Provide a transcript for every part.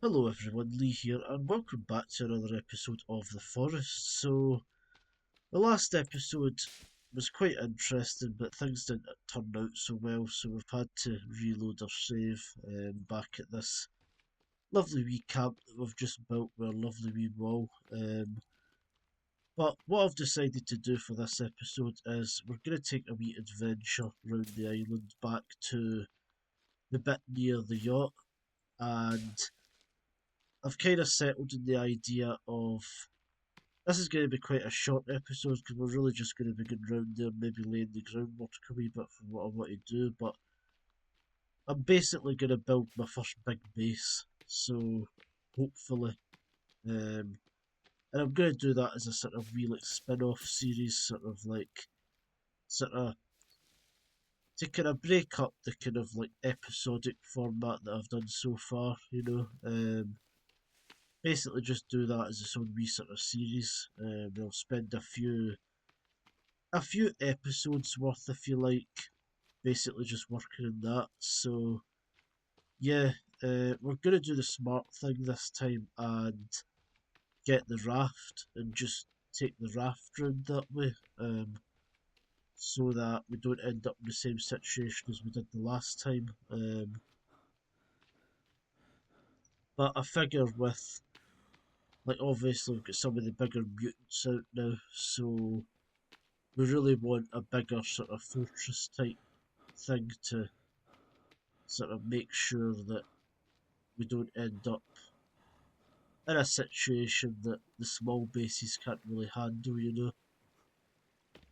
Hello everyone, Lee here, and welcome back to another episode of The Forest. So, the last episode was quite interesting, but things didn't turn out so well, so we've had to reload our save back at this lovely wee camp that we've just built with our lovely wee wall. But what I've decided to do for this episode is we're going to take a wee adventure around the island back to the bit near the yacht, and I've kind of settled in the idea of this is going to be quite a short episode because we're really just going to be going round there, maybe laying the groundwork a wee bit for what I want to do. But I'm basically going to build my first big base, so hopefully, and I'm going to do that as a sort of wee like spin-off series, sort of to kind of break up the kind of like episodic format that I've done so far. Basically just do that as its own wee sort of series. I'll spend a few episodes worth, if you like, basically just working on that. So yeah, we're gonna do the smart thing this time and get the raft and just take the raft round that way, so that we don't end up in the same situation as we did the last time. But I figure with like obviously we've got some of the bigger mutants out now, so we really want a bigger sort of fortress type thing to sort of make sure that we don't end up in a situation that the small bases can't really handle.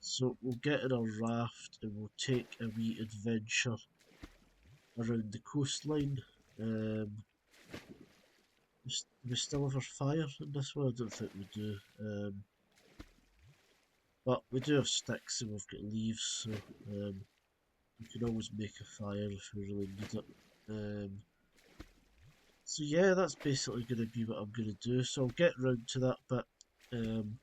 So we'll get in our raft and we'll take a wee adventure around the coastline. Do we still have our fire in this one? I don't think we do. But we do have sticks and we've got leaves, so we can always make a fire if we really need it. So yeah, that's basically going to be what I'm going to do. So I'll get round to that bit. Um,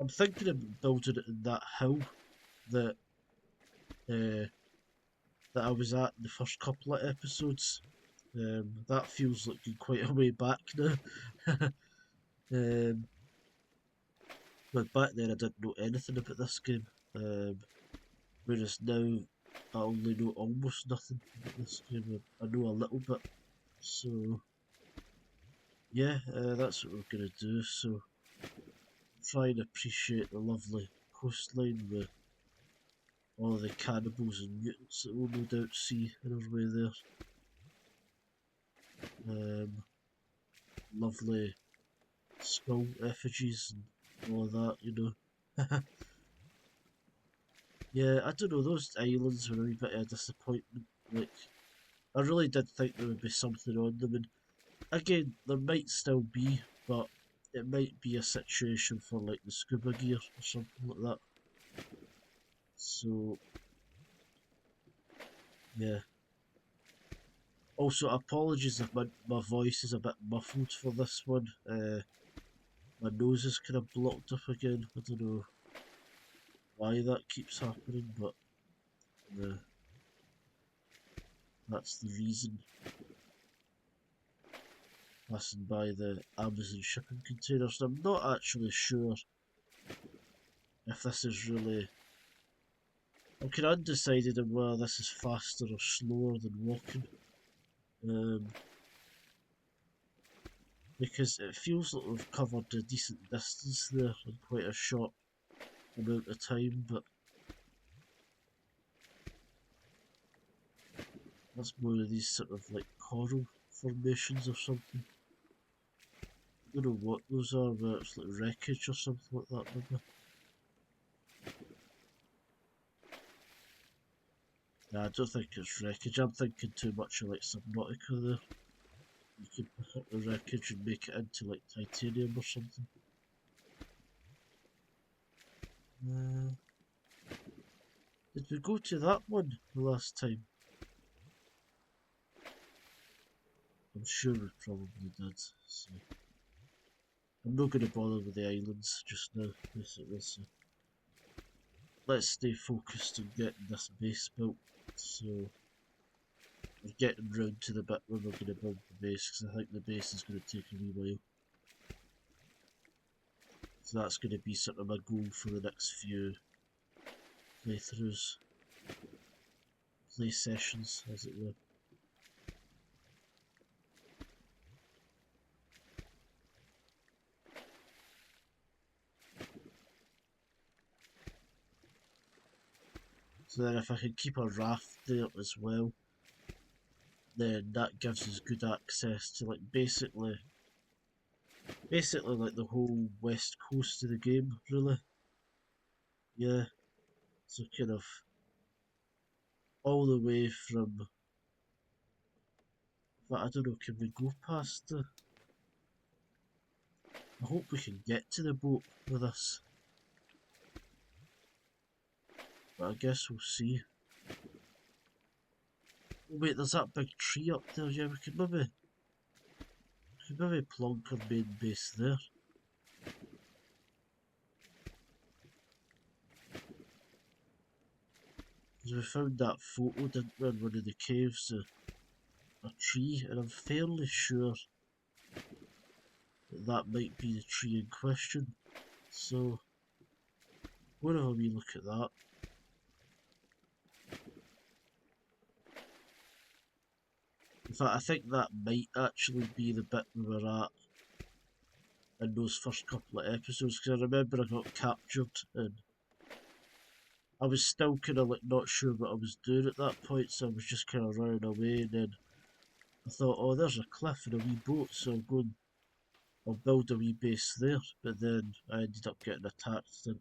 I'm thinking of building it in that hill that uh, that I was at in the first couple of episodes. That feels like quite a way back now. um, but back then I didn't know anything about this game. Whereas now I only know almost nothing about this game. I know a little bit. So yeah, that's what we're gonna do. So try and appreciate the lovely coastline with all the cannibals and mutants that we'll no doubt see in our way there. Lovely skull effigies and all of that. Yeah, I don't know, those islands were a wee bit of a disappointment. Like, I really did think there would be something on them, and again, there might still be, but it might be a situation for like the scuba gear or something like that. So, yeah. Also, apologies if my voice is a bit muffled for this one. My nose is kind of blocked up again. I don't know why that keeps happening, but uh, that's the reason. Passing by the Amazon shipping containers. I'm not actually sure if this is really. I'm kind of undecided on whether this is faster or slower than walking. Um, because it feels like we've covered a decent distance there in quite a short amount of time, but that's more of these sort of like coral formations or something. I don't know what those are, but it's like wreckage or something like that, maybe. Nah, I don't think it's wreckage. I'm thinking too much of like Subnautica there. You could pick up the wreckage and make it into like titanium or something. Uh, did we go to that one the last time? I'm sure we probably did. So I'm not going to bother with the islands just now, basically. So let's stay focused on getting this base built. So we're getting round to the bit where we're going to build the base, because I think the base is going to take a wee while. So that's going to be sort of my goal for the next few playthroughs, play sessions, as it were. So then if I can keep a raft there as well, then that gives us good access to like basically like the whole west coast of the game, really. Yeah, so kind of all the way from, but I don't know, can we go past the, I hope we can get to the boat with us, but I guess we'll see. Oh wait, there's that big tree up there, yeah, we could maybe plonk our main base there. Because we found that photo, didn't we, in one of the caves, a tree, and I'm fairly sure that that might be the tree in question. So, we'll have a wee look at that. In fact, I think that might actually be the bit we were at in those first couple of episodes, because I remember I got captured and I was still kind of like not sure what I was doing at that point, so I was just kind of running away, and then I thought, oh, there's a cliff and a wee boat, so I'll build a wee base there. But then I ended up getting attacked, and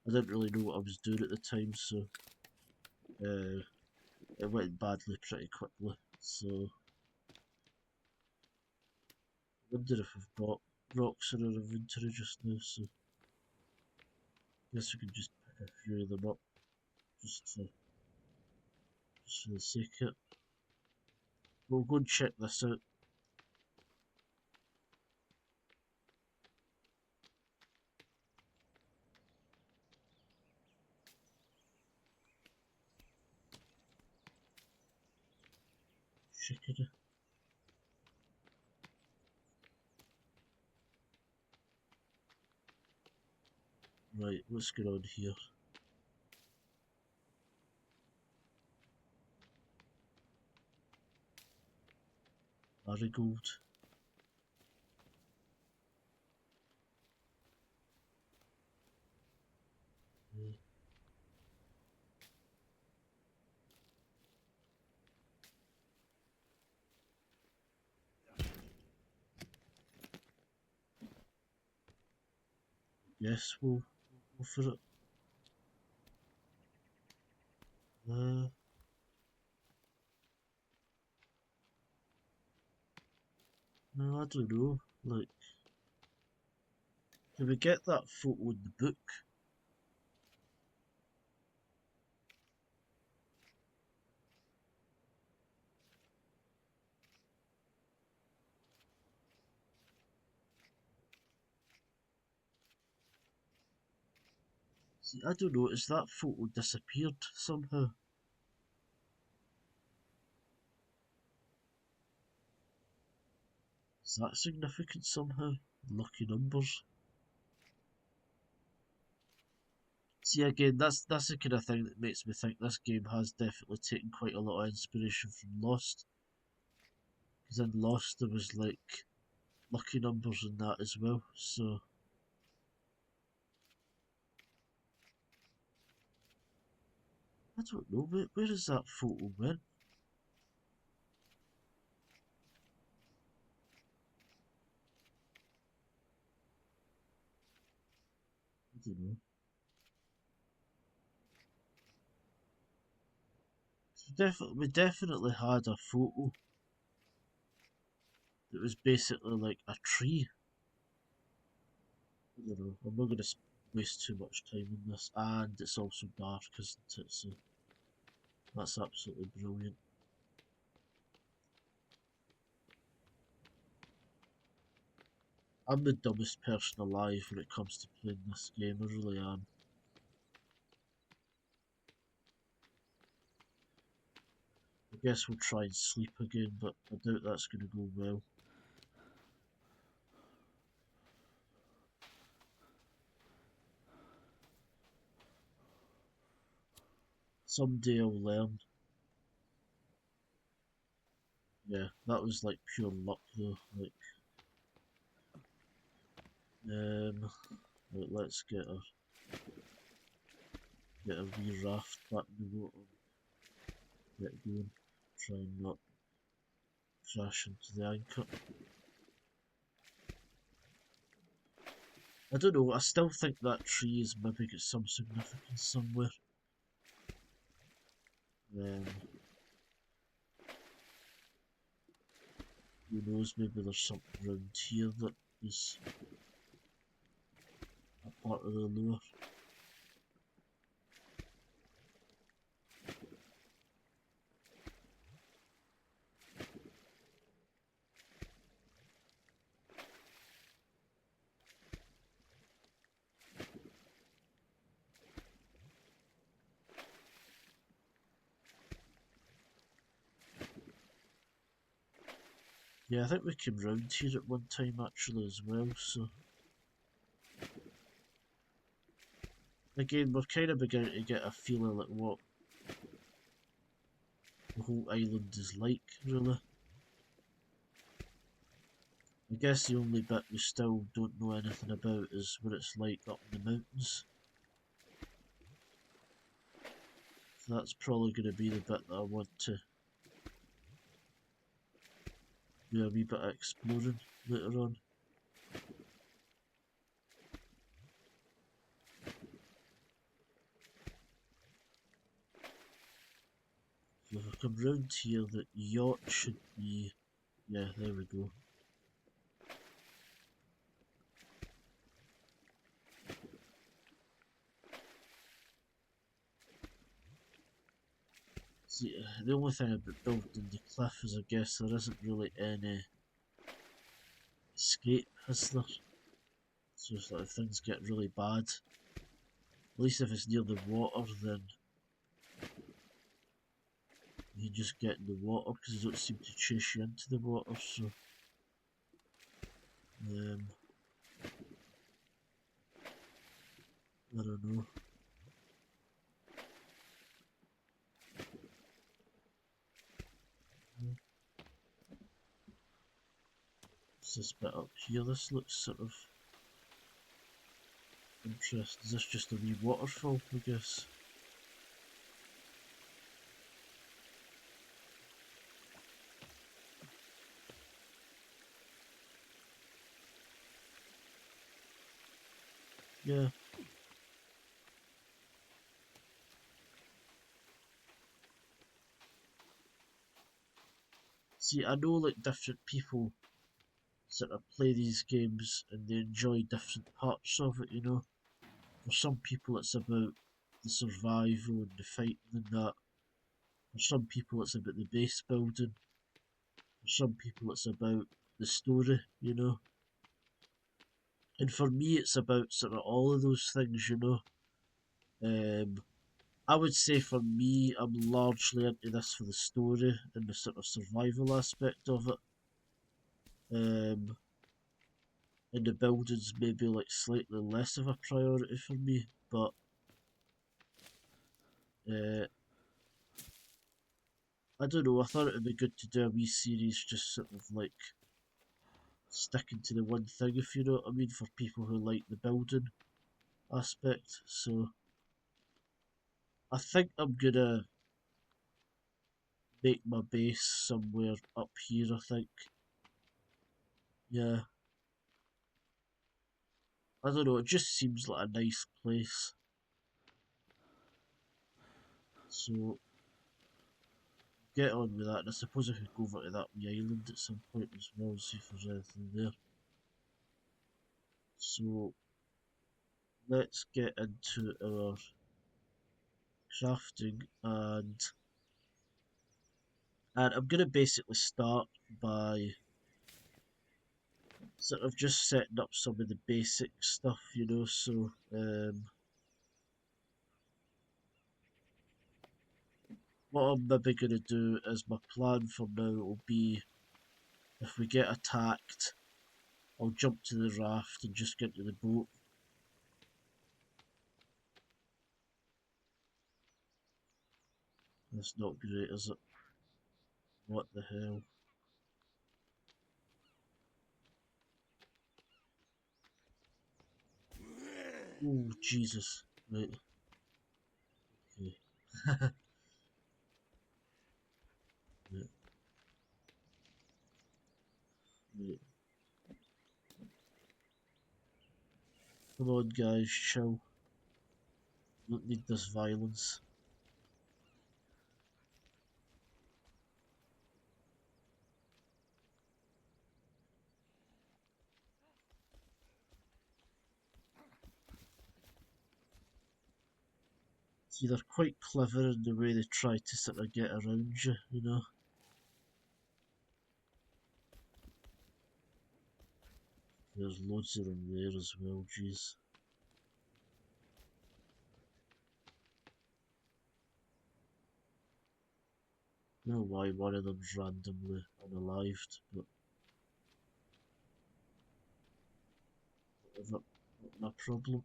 I didn't really know what I was doing at the time, so it went badly pretty quickly. So I wonder if we've got rocks in our inventory just now, so I guess we can just pick a few of them up just for the sake of it. We'll go and check this out. Chicken. Right, what's going on here? Marigold. Yeah. Yes, we'll go for it. Uh, no, I don't know. Like, can we get that photo in the book? See, I don't know, is that photo disappeared somehow? Is that significant somehow? Lucky numbers. See, again, that's the kind of thing that makes me think this game has definitely taken quite a lot of inspiration from Lost. Because in Lost there was like lucky numbers in that as well. So I don't know, where is that photo went? I don't know. We definitely had a photo that was basically like a tree. I don't know. I'm not going to waste too much time on this, and it's also dark, isn't it? So that's absolutely brilliant. I'm the dumbest person alive when it comes to playing this game. I really am. guess we'll try and sleep again, but I doubt that's going to go well. Someday I'll learn. Yeah, that was like pure luck though. Like, right, let's get a wee raft back in the water. Get going. Try and not crash into the anchor. I don't know, I still think that tree is maybe got some significance somewhere. Who knows, maybe there's something around here that is a part of the lure. Yeah, I think we came round here at one time actually as well, so... Again, we're kind of beginning to get a feeling like what the whole island is like, really. I guess the only bit we still don't know anything about is what it's like up in the mountains. So that's probably going to be the bit that I want to do a wee bit of exploring later on. So if I come round here, the yacht should be... Yeah, there we go. See, the only thing about building the cliff is I guess there isn't really any escape, is there? So if things get really bad, at least if it's near the water, then you just get in the water because they don't seem to chase you into the water. So, I don't know. What's this bit up here? This looks sort of interesting. Is this just a wee waterfall, I guess? Yeah. See, I know like different people sort of play these games and they enjoy different parts of it, you know. For some people it's about the survival and the fighting and that. For some people it's about the base building. For some people it's about the story, you know. And for me it's about sort of all of those things, you know. I would say for me I'm largely into this for the story and the sort of survival aspect of it. And the building's maybe like slightly less of a priority for me, but uh, I don't know, I thought it would be good to do a wee series just sort of like sticking to the one thing, if you know what I mean, for people who like the building aspect. So I think I'm gonna make my base somewhere up here, I think. Yeah. I don't know, it just seems like a nice place. So get on with that, and I suppose I could go over to that wee island at some point as well, see if there's anything there. So let's get into our crafting, and I'm gonna basically start by sort of just setting up some of the basic stuff, you know. So what I'm maybe going to do is my plan for now will be if we get attacked, I'll jump to the raft and just get to the boat. That's not great, is it? What the hell? Oh, Jesus. Right. Okay. Right. Right. Come on, guys, chill. Don't need this violence. See, they're quite clever in the way they try to sort of get around you, you know? There's loads of them there as well, jeez. I don't know why one of them's randomly unalived, but whatever, not my problem.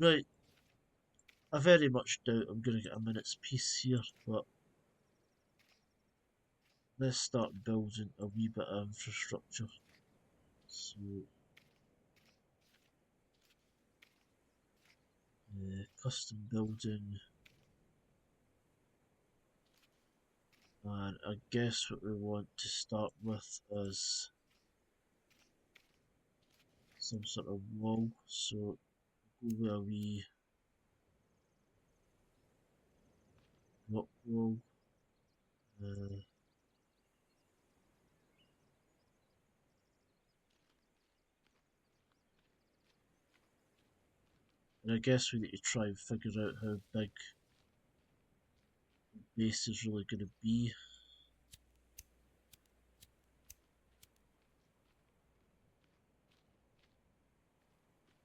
Right, I very much doubt I'm going to get a minute's peace here, but let's start building a wee bit of infrastructure. So, custom building, and I guess what we want to start with is some sort of wall. So, go with a wee rock wall. Uh, and I guess we need to try and figure out how big the base is really going to be.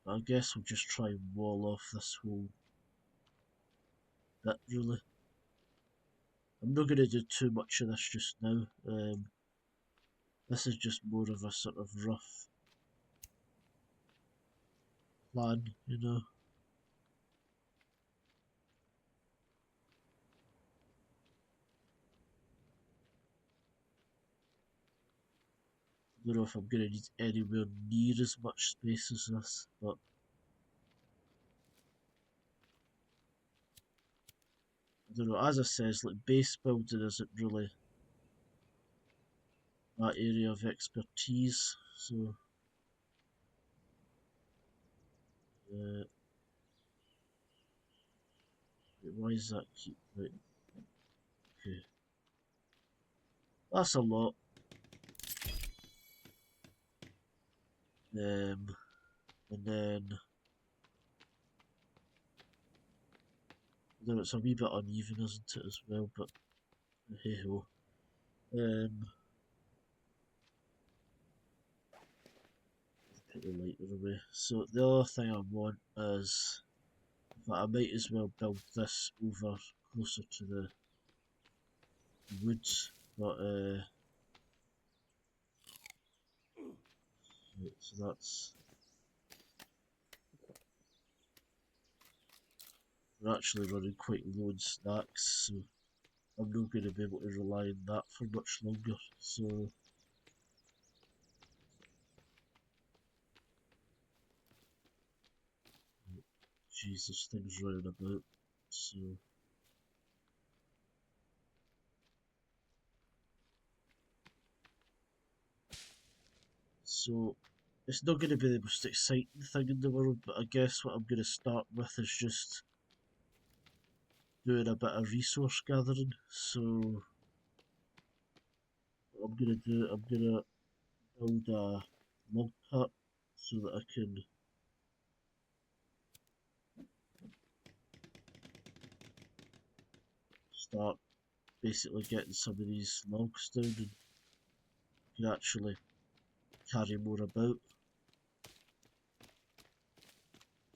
I guess we'll just try and wall off this whole bit, really. I'm not going to do too much of this just now. This is just more of a sort of rough plan, you know. I don't know if I'm going to need anywhere near as much space as this, but I don't know. As I says, like base building isn't really my area of expertise, so uh, wait, why is that keep right? Okay, that's a lot. And then I don't know, it's a wee bit uneven, isn't it, as well? But hey ho. Um, put the lighter away. So the other thing I want is that I might as well build this over closer to the woods, but right, so that's we're actually running quite low in stacks, so I'm not going to be able to rely on that for much longer. So Jesus, things running about. So it's not going to be the most exciting thing in the world, but I guess what I'm going to start with is just doing a bit of resource gathering. So what I'm going to do, I'm going to build a log hut so that I can start basically getting some of these logs down and can actually carry more about.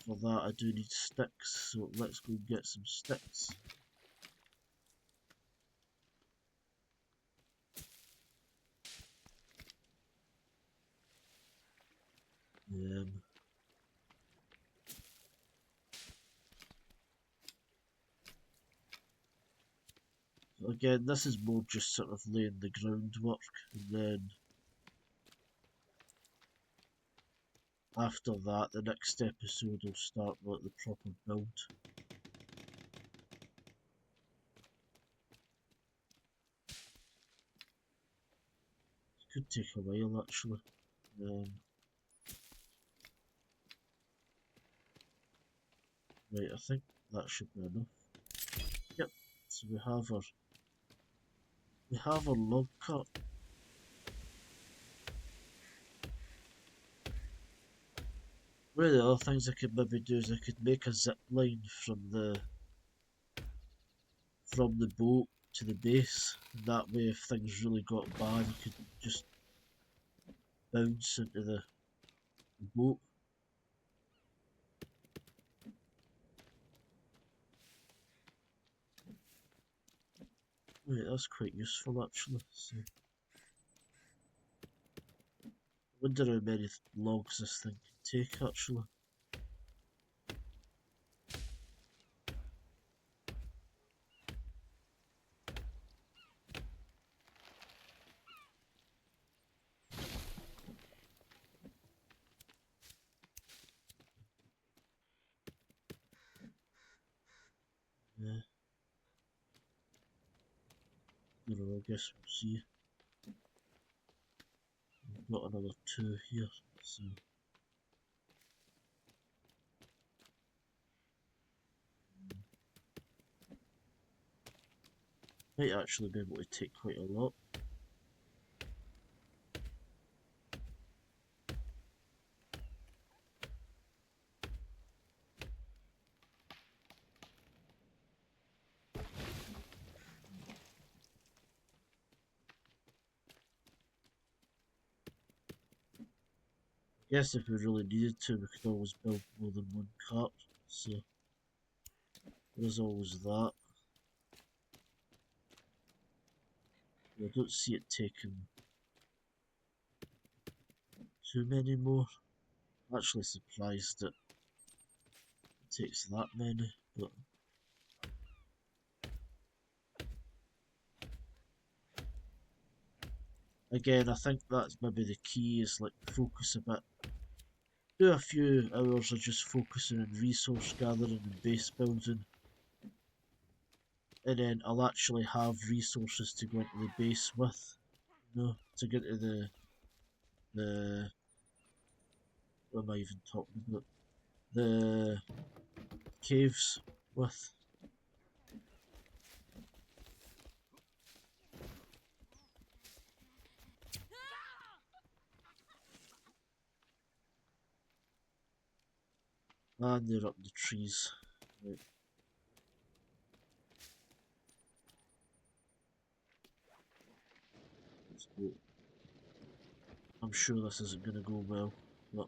for that I do need sticks, so let's go get some sticks. Again, this is more just sort of laying the groundwork, and then after that, the next episode will start with the proper build. It could take a while actually. Right, I think that should be enough. Yep, so we have our log cart. One of the other things I could maybe do is I could make a zip line from the boat to the base, and that way if things really got bad you could just bounce into the boat. Right, that's quite useful actually. So, I wonder how many logs this thing can take actually. Yeah. I don't know, I guess we'll see. We've got another 2 here, so might actually be able to take quite a lot. I guess if we really needed to, we could always build more than one cart, so there's always that. I don't see it taking too many more. I'm actually surprised that it takes that many, but again, I think that's maybe the key, is like focus a bit. Do a few hours of just focusing on resource gathering and base building, and then I'll actually have resources to go into the base with, you know, to get to the what am I even talking about? The caves with. And they're up the trees. Right. Let's go. I'm sure this isn't gonna go well, but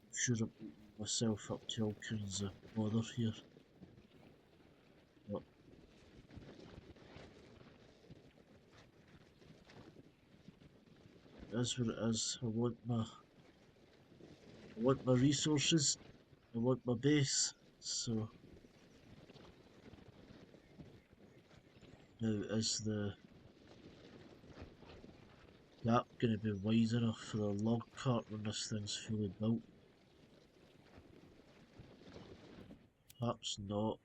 I'm sure I'm opening myself up to all kinds of bother here. But it is what it is. I want my resources. I want my base. So now is the gap gonna be wide enough for the log cart when this thing's fully built? Perhaps not.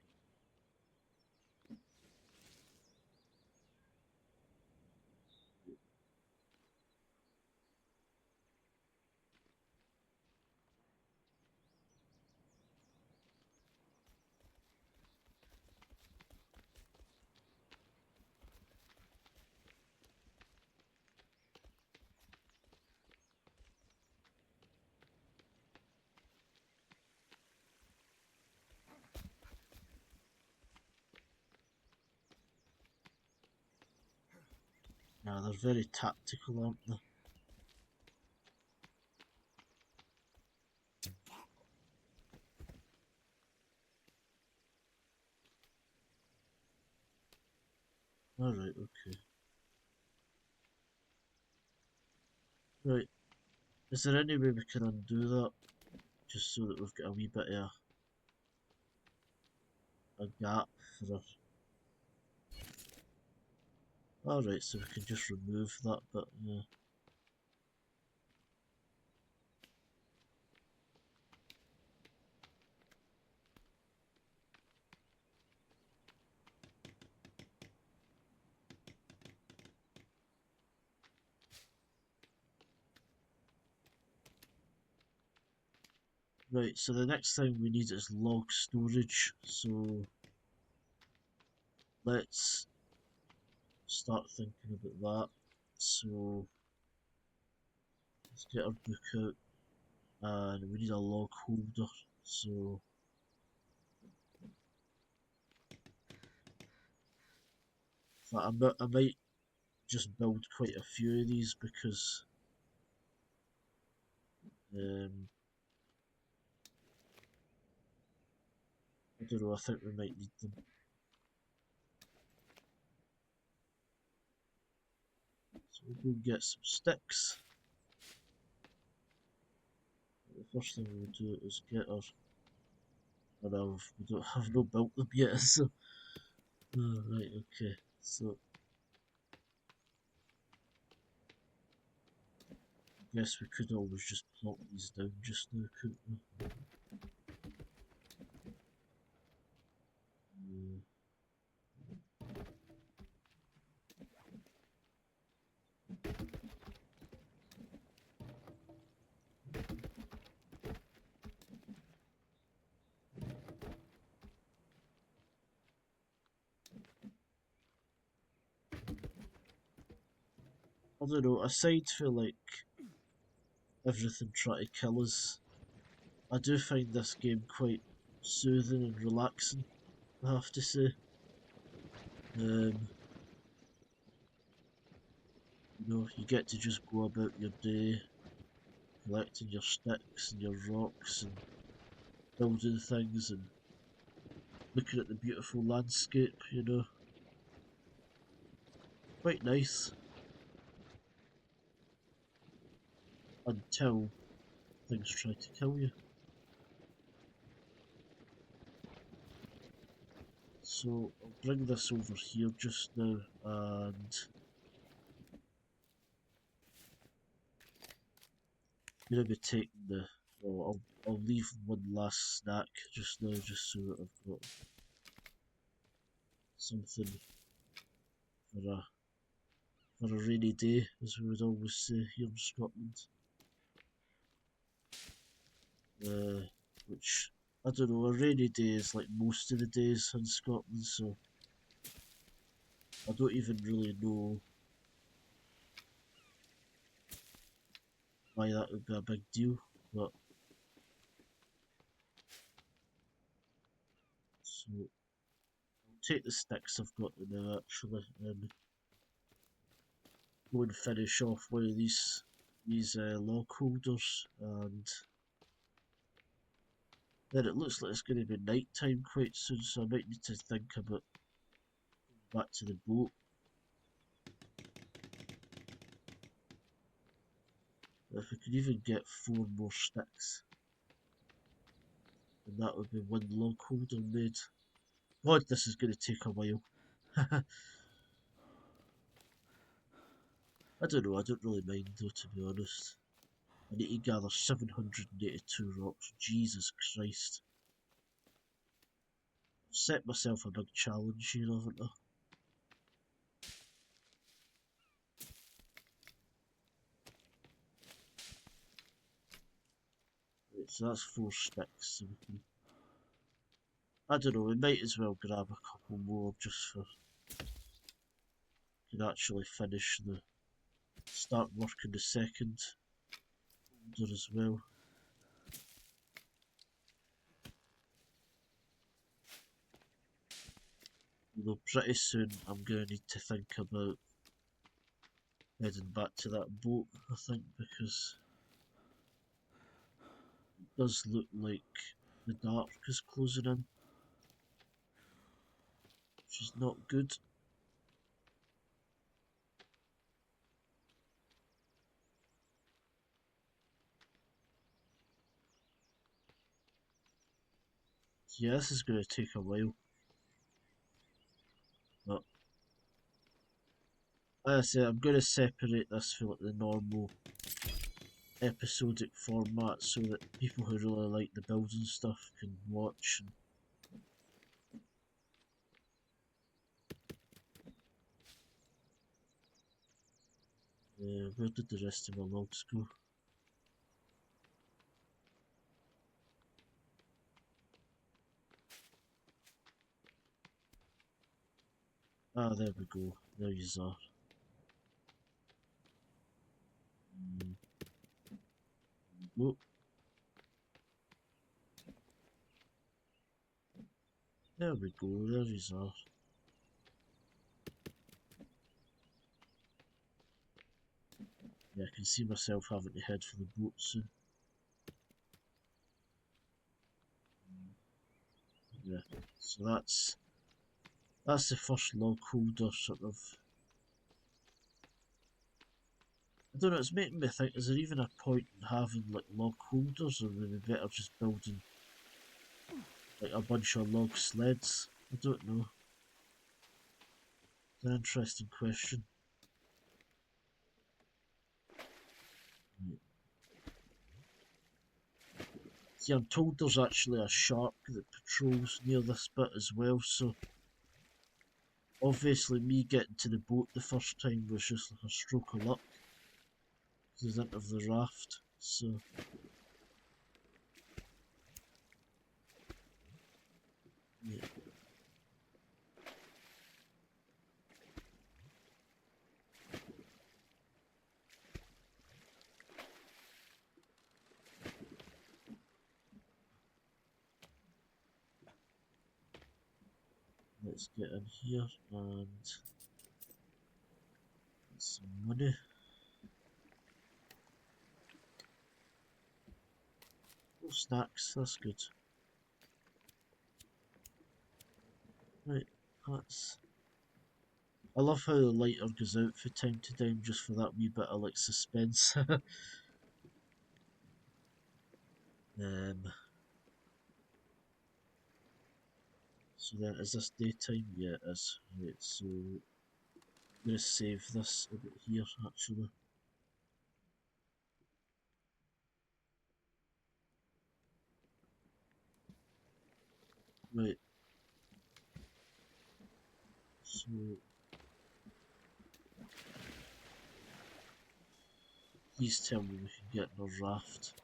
Yeah, they're very tactical, aren't they? Alright, okay. Right. Is there any way we can undo that? Just so that we've got a wee bit of a gap for our... Alright, so we can just remove that bit, yeah. Right, so the next thing we need is log storage. So let's start thinking about that. So let's get our book out and we need a log holder. So I might just build quite a few of these because um, I don't know, I think we might need them. So we'll go get some sticks. The first thing we'll do is get our... we don't have no built them yet, so... Oh, right, okay. So I guess we could always just plot these down just now, couldn't we? Mm. I don't know, aside for like everything trying to kill us, I do find this game quite soothing and relaxing, I have to say. Um, you get to just go about your day, collecting your sticks and your rocks and building things and looking at the beautiful landscape. Quite nice. Until things try to kill you. So I'll bring this over here just now and maybe take the... Well, I'll leave one last snack just now just so that I've got something for a rainy day, as we would always say here in Scotland. Which, I don't know, a rainy day is like most of the days in Scotland, so I don't even really know why that would be a big deal, but so I'll take the sticks I've got now actually and go and finish off one of these log holders, and then it looks like it's going to be night time quite soon, so I might need to think about back to the boat. If we could even get 4 more sticks, then that would be one log holder made. God, this is going to take a while. I don't know, I don't really mind though, to be honest. I need to gather 782 rocks, Jesus Christ. I've set myself a big challenge here, haven't I? Right, so that's 4 sticks, so we can... I don't know, we might as well grab a couple more just for... can actually finish the... start working the second holder as well. Although pretty soon I'm going to need to think about heading back to that boat, I think, because it does look like the dark is closing in, which is not good. Yeah, this is going to take a while. But as I said, I'm going to separate this for like the normal episodic format so that people who really like the building stuff can watch. Where did the rest of my logs go? Ah, there we go. There you are. Oh, there we go. There you are. Yeah, I can see myself having to head for the boat soon. Yeah, so that's the first log holder sort of. I don't know, it's making me think, is there even a point in having like log holders, or would it be better just building like a bunch of log sleds? I don't know. It's an interesting question. See, I'm told there's actually a shark that patrols near this bit as well, so obviously me getting to the boat the first time was just like a stroke of luck. Because I didn't have the raft, so yeah. Let's get in here and get some money. Oh, snacks, that's good. Right, that's. I love how the lighter goes out from time to time just for that wee bit of like suspense. So then, is this daytime? Yeah, it is. Right, so I'm gonna save this a bit here actually. Right, so please tell me we can get in a raft.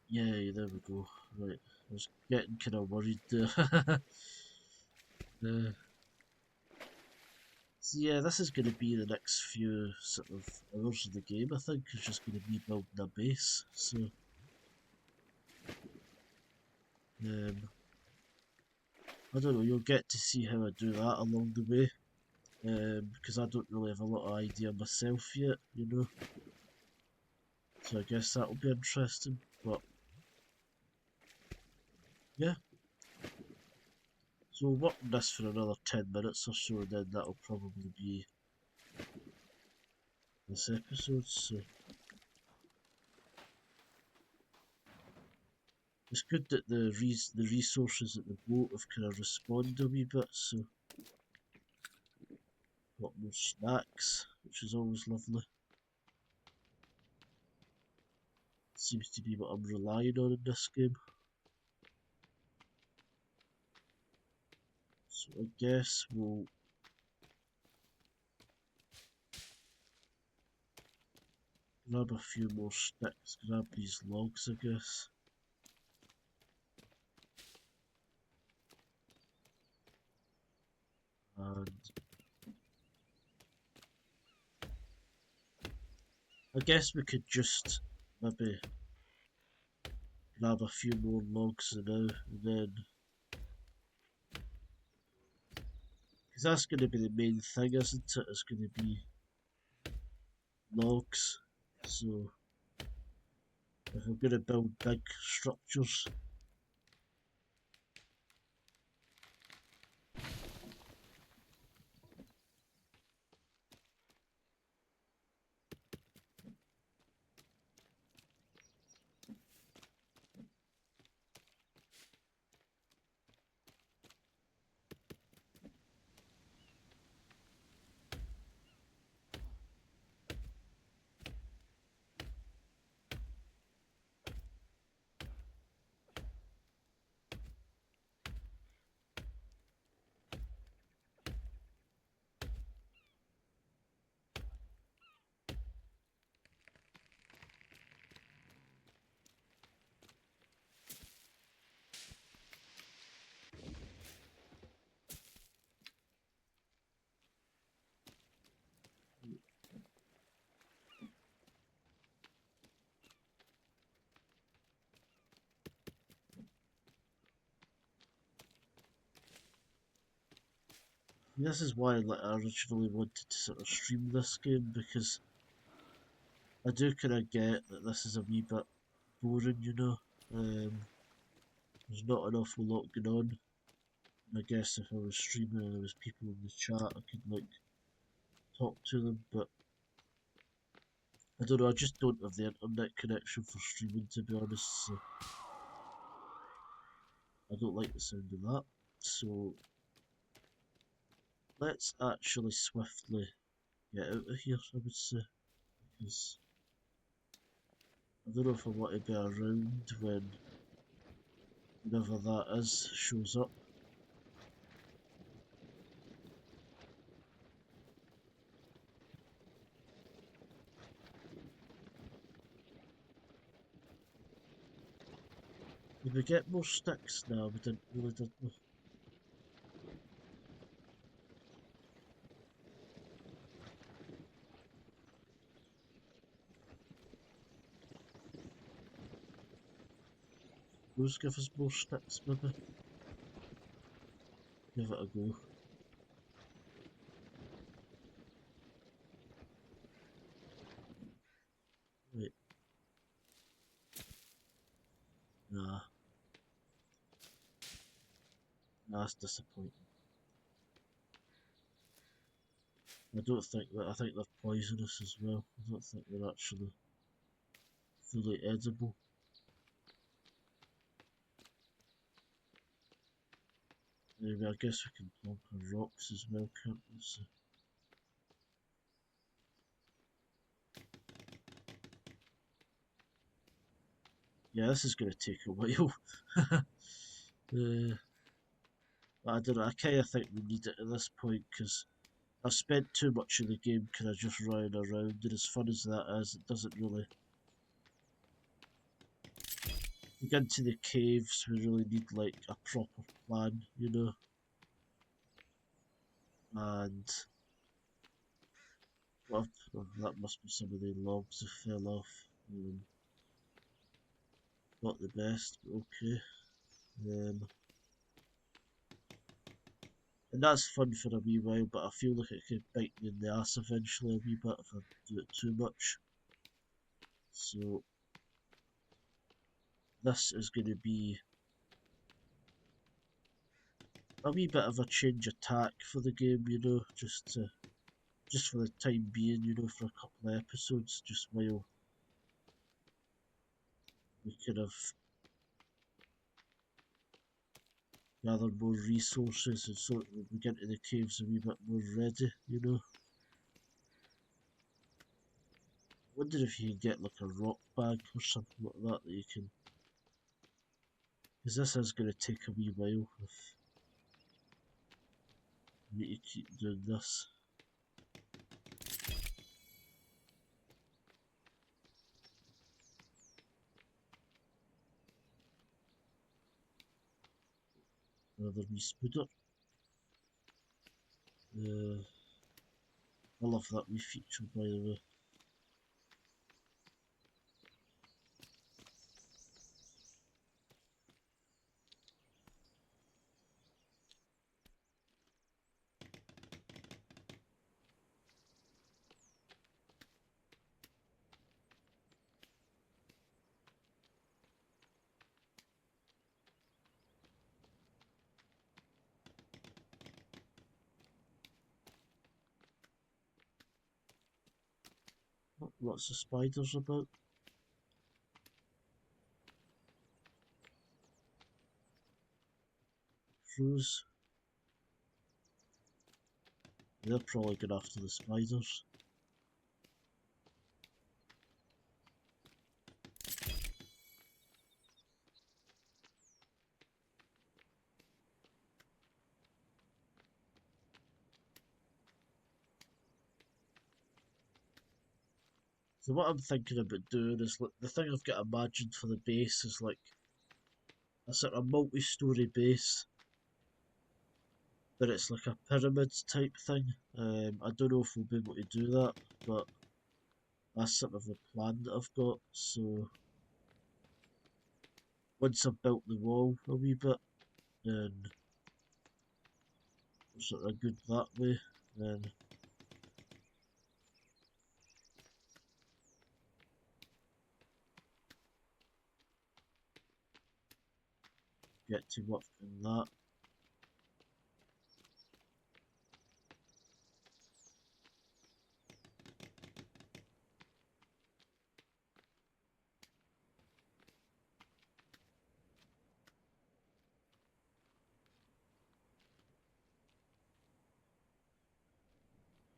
Yay, there we go. Right, I was getting kind of worried there. uh, so yeah, this is going to be the next few sort of hours of the game, I think. It's just going to be building a base. So, I don't know, you'll get to see how I do that along the way. Because I don't really have a lot of idea myself yet, you know. So I guess that'll be interesting. But yeah, so we'll work on this for another 10 minutes or so, and then that'll probably be this episode. So it's good that the resources at the boat have kind of responded a wee bit. So got more snacks, which is always lovely. Seems to be what I'm relying on in this game. So I guess we'll grab a few more sticks, grab these logs, I guess. And I guess we could just maybe grab a few more logs now, and then because that's going to be the main thing, isn't it? It's going to be logs. So if we're going to build big structures, This is why like, I originally wanted to sort of stream this game, because I do kind of get that this is a wee bit boring, you know. There's not an awful lot going on. And I guess if I was streaming and there was people in the chat, I could like talk to them, but I don't know, I just don't have the internet connection for streaming, to be honest, so I don't like the sound of that. So let's actually swiftly get out of here, I would say, because I don't know if I want to be around whenever that is shows up. Did we get more sticks? No, we didn't really, did we? Those give us more sticks, maybe? Give it a go. Wait, nah, that's disappointing. I don't think that, I think they're poisonous as well. I don't think they're actually fully edible. Anyway, I guess we can plonk on rocks as well, can't we? So, yeah, this is going to take a while. I don't know, I kind of think we need it at this point, because I've spent too much of the game kind of just running around, and as fun as that is, it doesn't really... To get into the caves, we really need like a proper plan, you know? And... well, that must be some of the logs that fell off. Not the best, but okay. And that's fun for a wee while, but I feel like it could bite me in the ass eventually a wee bit if I do it too much. So this is going to be a wee bit of a change of tack for the game, you know, just for the time being, you know, for a couple of episodes, just while we kind of gather more resources and so that we get into the caves a wee bit more ready, you know. I wonder if you can get like a rock bag or something like that that you can, because this is going to take a wee while if we need to keep doing this. Another wee spooder. I love that wee feature, by the way. Oh, lots of spiders about. Crows. They're probably good after the spiders. So what I'm thinking about doing is, like, the thing I've got imagined for the base is like a sort of multi-story base, but it's like a pyramid type thing. I don't know if we'll be able to do that, but that's sort of the plan that I've got. So once I've built the wall a wee bit, then sort of good that way. Then get to work on that.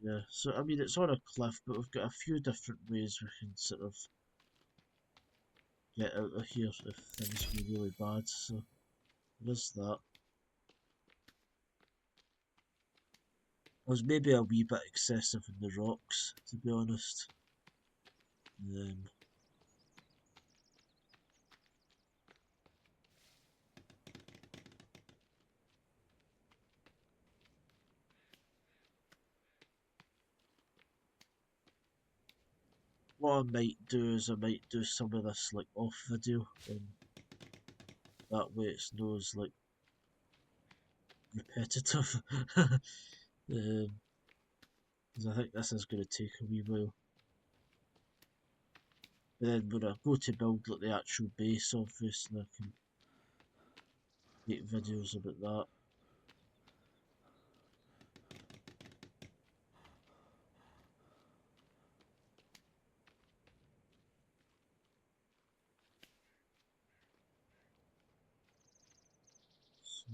Yeah, so I mean it's on a cliff, but we've got a few different ways we can sort of get out of here if things go really bad. So there's that. I was maybe a wee bit excessive in the rocks, to be honest. Um, what I might do is I might do some of this like off video, and that way it's not as like repetitive. Because I think this is going to take a wee while. But then when I go to build like the actual base, obviously I can make videos about that. So,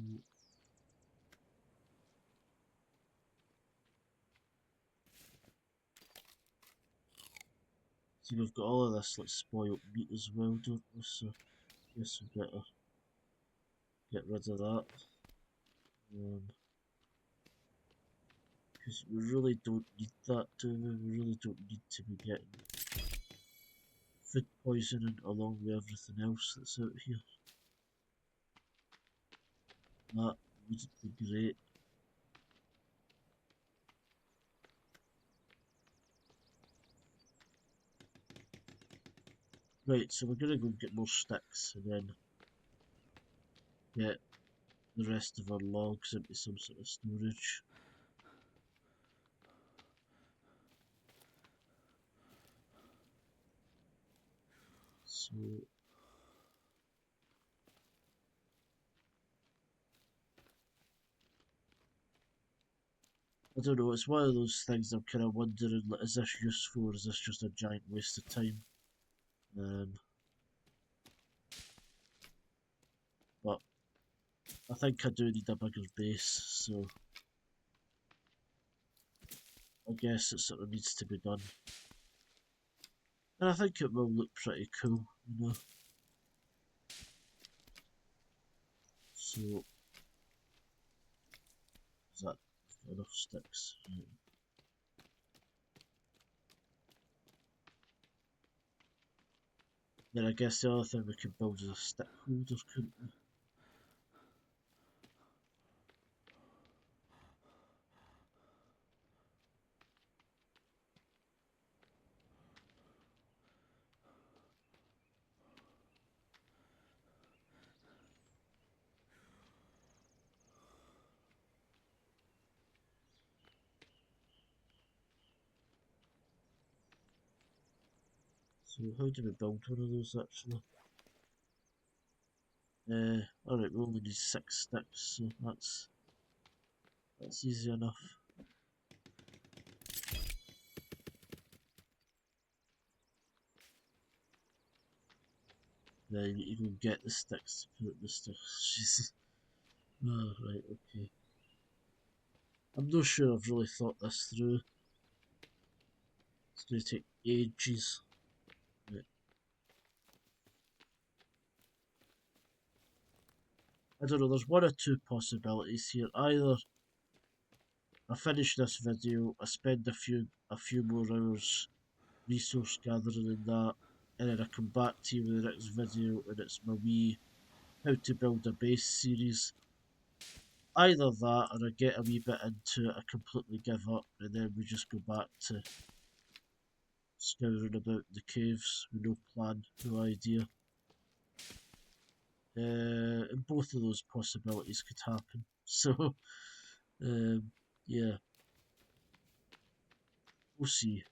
see, we've got all of this like spoiled meat as well, don't we? So I guess we better get rid of that. Because we really don't need that, do we? We really don't need to be getting food poisoning along with everything else that's out here. That would be great. Right, so we're gonna go get more sticks and then get the rest of our logs into some sort of storage. So I don't know, it's one of those things I'm kind of wondering, like, is this useful or is this just a giant waste of time? But I think I do need a bigger base, so I guess it sort of needs to be done. And I think it will look pretty cool, you know. So, is that enough sticks? Right. Then I guess the other thing we could build is a stick holder, couldn't we? So how do we build one of those actually? Alright, we only need 6 sticks, so that's easy enough. Yeah, you need to go get the sticks to put the stuff. Jesus. Oh, right, okay. I'm not sure I've really thought this through. It's going to take ages. Right. I don't know, there's one or two possibilities here. Either I finish this video, I spend a few more hours resource gathering and that, and then I come back to you with the next video and it's my wee how to build a base series. Either that or I get a wee bit into it, I completely give up, and then we just go back to scouring about the caves with no plan, no idea. And both of those possibilities could happen. So Um, yeah, we'll see.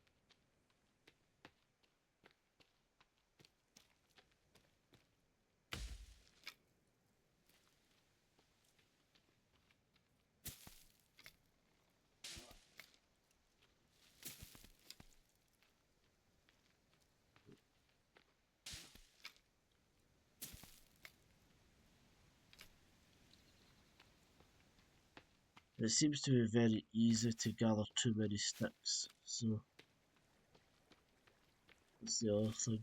It seems to be very easy to gather too many sticks, so that's the other thing.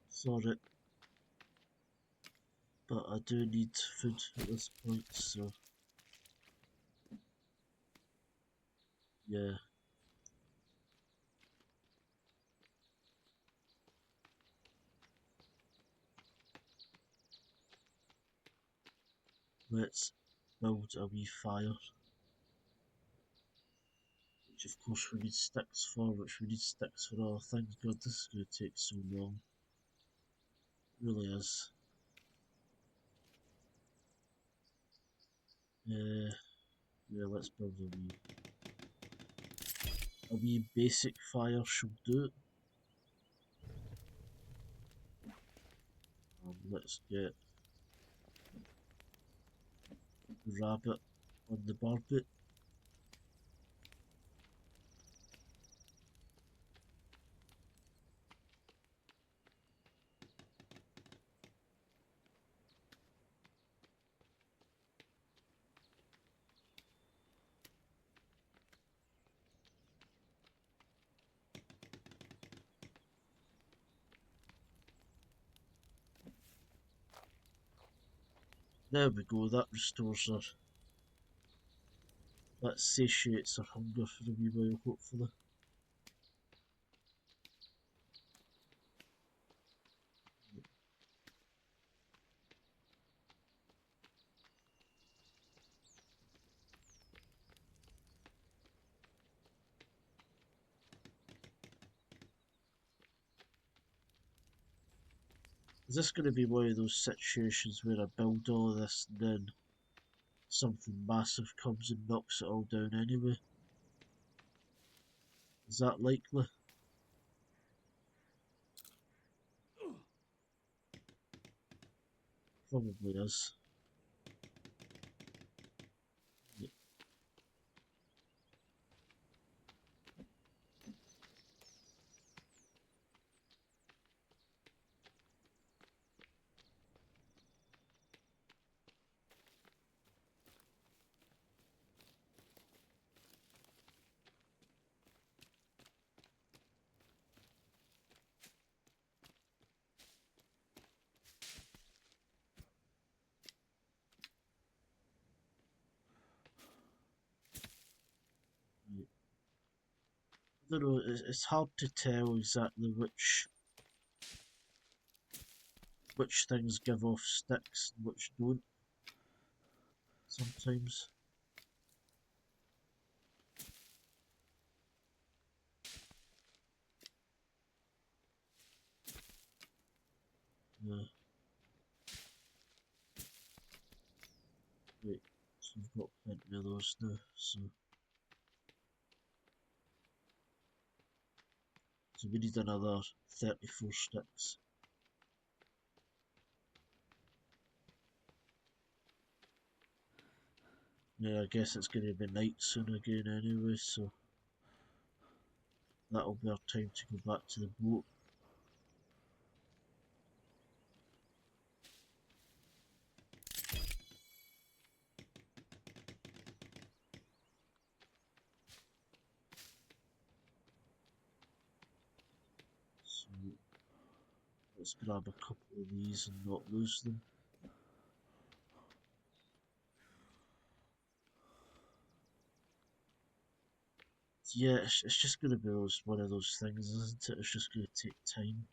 Sorry, but I do need food at this point, so yeah. Let's build a wee fire, which of course we need sticks for, which we need sticks for other things. God, this is going to take so long. It really is. Yeah, let's build a wee basic fire should do it. Let's get the rabbit on the barbie. There we go, that restores her. That satiates her hunger for a wee while, hopefully. Is this going to be one of those situations where I build all this and then something massive comes and knocks it all down anyway? Is that likely? Probably is. Yeah. I don't know, it's hard to tell exactly which things give off sticks and which don't sometimes. Yeah. Wait, so we've got plenty of those now, so we need another 34 sticks. Yeah, I guess it's going to be night soon again anyway, so that'll be our time to go back to the boat. So let's grab a couple of these and not lose them. yeah, it's just going to be one of those things, isn't it? It's just going to take time.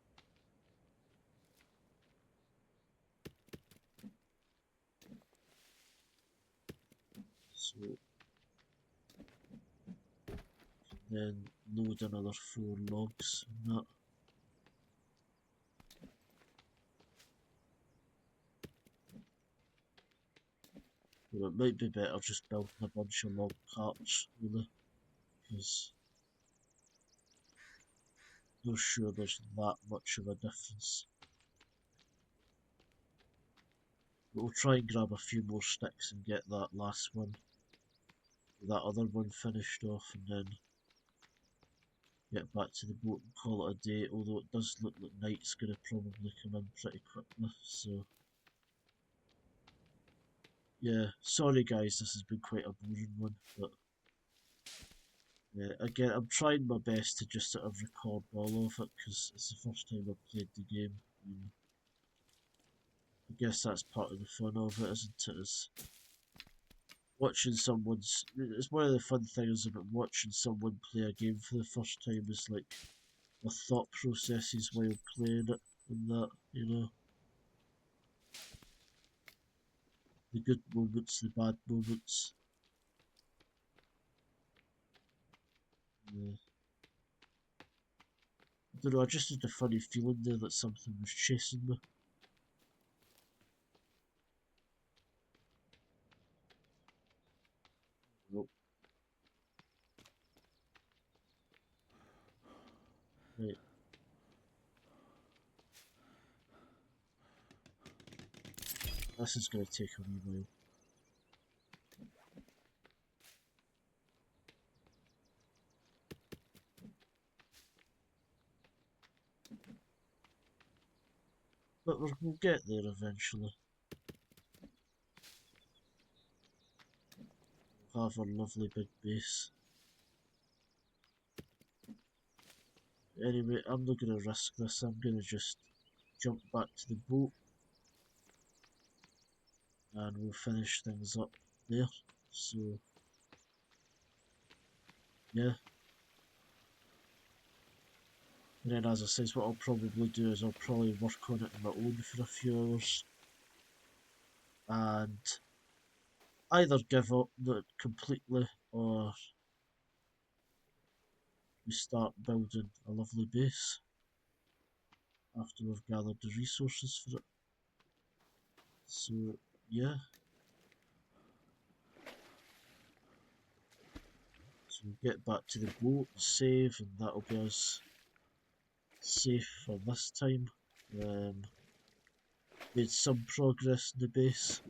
So then load another 4 logs and that. But it might be better just building a bunch of log carts, really, because I'm not sure there's that much of a difference. But we'll try and grab a few more sticks and get that last one, that other one finished off, and then get back to the boat and call it a day, although it does look like night's going to probably come in pretty quickly, so yeah, sorry guys, this has been quite a boring one, but yeah, again, I'm trying my best to just sort of record all of it, because it's the first time I've played the game, and I guess that's part of the fun of it, isn't it, is watching someone's, it's one of the fun things about watching someone play a game for the first time, is like, the thought processes while playing it, and that, you know. The good moments, the bad moments. Yeah. I don't know, I just had a funny feeling there that something was chasing me. Nope. Right. This is going to take a wee while. But we'll get there eventually. We'll have our lovely big base. Anyway, I'm not going to risk this. I'm going to just jump back to the boat. And we'll finish things up there. So, yeah. And then, as I said, what I'll probably do is I'll probably work on it on my own for a few hours. And either give up completely, or we start building a lovely base after we've gathered the resources for it. So, yeah. So we'll get back to the boat, save, and that'll be us safe for this time. Made some progress in the base.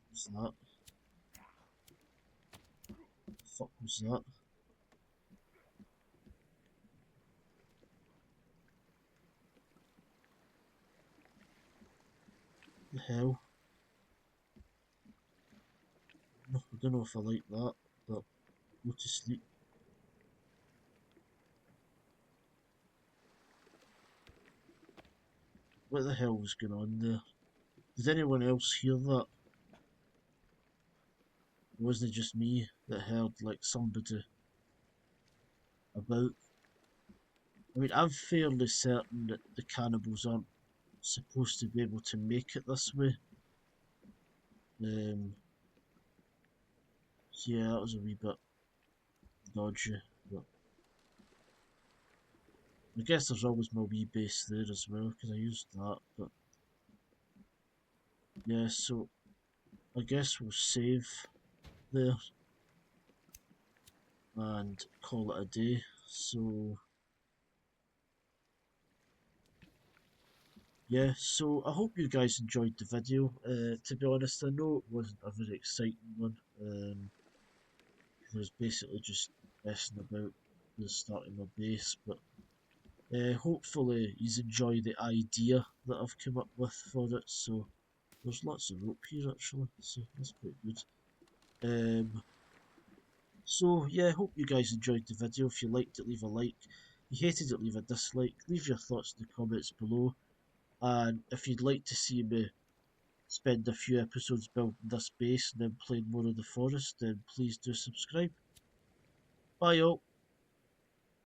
What's that? The fuck was that? The hell? No, I don't know if I like that, but go to sleep. What the hell was going on there? Did anyone else hear that? It wasn't just me that heard like somebody about. I mean, I'm fairly certain that the cannibals aren't supposed to be able to make it this way. So yeah, that was a wee bit dodgy, but I guess there's always my wee base there as well, because I used that, but yeah, so I guess we'll save there and call it a day. So yeah, so I hope you guys enjoyed the video. To be honest, I know it wasn't a very exciting one. It was basically just messing about with starting my base, but hopefully you enjoy the idea that I've come up with for it. So there's lots of rope here actually, so that's quite good. So yeah, hope you guys enjoyed the video. If you liked it, leave a like. If you hated it, leave a dislike. Leave your thoughts in the comments below. And if you'd like to see me spend a few episodes building this base and then playing more of the forest, then please do subscribe. Bye all.